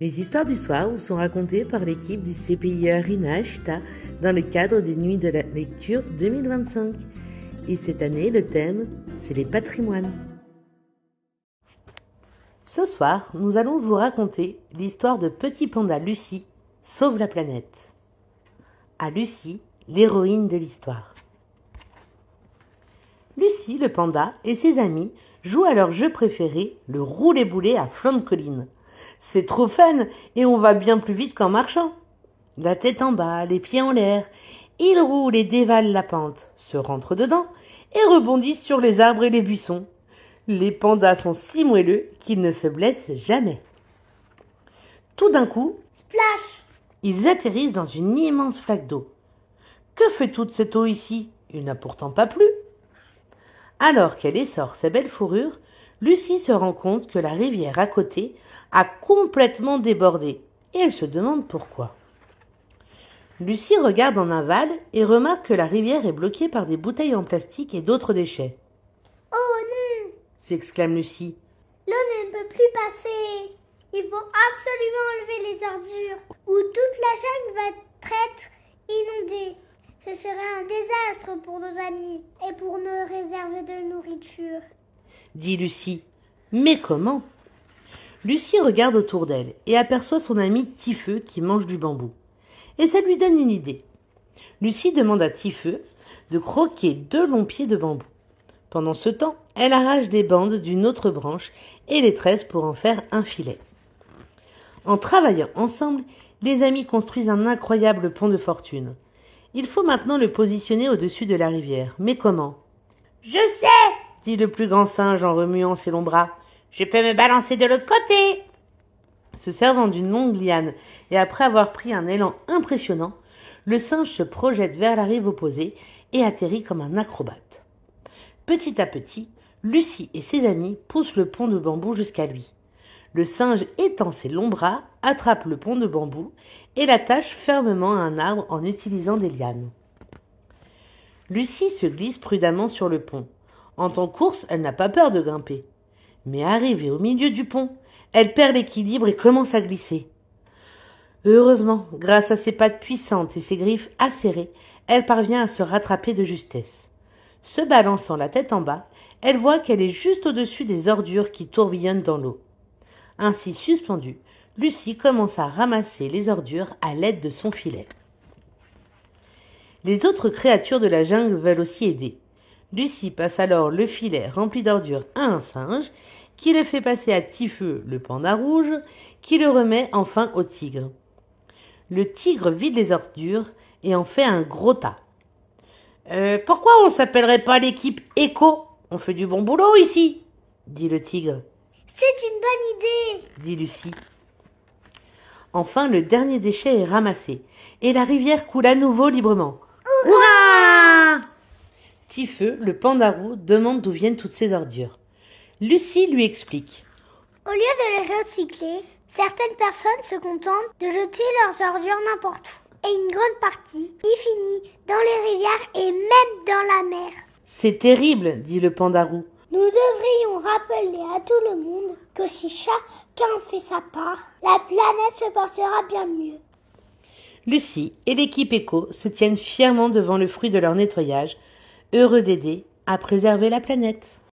Les histoires du soir vous sont racontées par l'équipe du CPIE Rina Ashta dans le cadre des Nuits de la Lecture 2025. Et cette année, le thème, c'est les patrimoines. Ce soir, nous allons vous raconter l'histoire de Petit Panda Lucie sauve la planète. À Lucie, l'héroïne de l'histoire. Lucie, le panda, et ses amis jouent à leur jeu préféré, le roulé-boulet à flanc de colline. C'est trop fun et on va bien plus vite qu'en marchant. La tête en bas, les pieds en l'air, ils roulent et dévalent la pente, se rentrent dedans et rebondissent sur les arbres et les buissons. Les pandas sont si moelleux qu'ils ne se blessent jamais. Tout d'un coup, splash! Ils atterrissent dans une immense flaque d'eau. Que fait toute cette eau ici? Il n'a pourtant pas plu. Alors qu'elle essore sa belle fourrure, Lucie se rend compte que la rivière à côté a complètement débordé et elle se demande pourquoi. Lucie regarde en aval et remarque que la rivière est bloquée par des bouteilles en plastique et d'autres déchets. « Oh non !» s'exclame Lucie. « L'eau ne peut plus passer. Il faut absolument enlever les ordures ou toute la jungle va être inondée. Ce serait un désastre pour nos amis et pour nos réserves de nourriture. » dit Lucie. Mais comment? Lucie regarde autour d'elle et aperçoit son ami Tifeu qui mange du bambou. Et ça lui donne une idée. Lucie demande à Tifeu de croquer 2 longs pieds de bambou. Pendant ce temps, elle arrache des bandes d'une autre branche et les tresse pour en faire un filet. En travaillant ensemble, les amis construisent un incroyable pont de fortune. Il faut maintenant le positionner au-dessus de la rivière. Mais comment? « Je sais !» dit le plus grand singe en remuant ses longs bras. « Je peux me balancer de l'autre côté !» Se servant d'une longue liane et après avoir pris un élan impressionnant, le singe se projette vers la rive opposée et atterrit comme un acrobate. Petit à petit, Lucie et ses amis poussent le pont de bambou jusqu'à lui. Le singe étend ses longs bras, attrape le pont de bambou et l'attache fermement à un arbre en utilisant des lianes. Lucie se glisse prudemment sur le pont. En temps course, elle n'a pas peur de grimper. Mais arrivée au milieu du pont, elle perd l'équilibre et commence à glisser. Heureusement, grâce à ses pattes puissantes et ses griffes acérées, elle parvient à se rattraper de justesse. Se balançant la tête en bas, elle voit qu'elle est juste au-dessus des ordures qui tourbillonnent dans l'eau. Ainsi suspendue, Lucie commence à ramasser les ordures à l'aide de son filet. Les autres créatures de la jungle veulent aussi aider. Lucie passe alors le filet rempli d'ordures à un singe, qui le fait passer à Tifeu, le panda rouge, qui le remet enfin au tigre. Le tigre vide les ordures et en fait un gros tas. Pourquoi on s'appellerait pas l'équipe Éco? On fait du bon boulot ici, dit le tigre. C'est une bonne idée, dit Lucie. Enfin, le dernier déchet est ramassé et la rivière coule à nouveau librement. Hurrah! Tifeu, le panda roux, demande d'où viennent toutes ces ordures. Lucie lui explique. Au lieu de les recycler, certaines personnes se contentent de jeter leurs ordures n'importe où. Et une grande partie y finit dans les rivières et même dans la mer. C'est terrible, dit le panda roux. Nous devrions rappeler à tout le monde que si chacun fait sa part, la planète se portera bien mieux. Lucie et l'équipe Éco se tiennent fièrement devant le fruit de leur nettoyage, heureux d'aider à préserver la planète.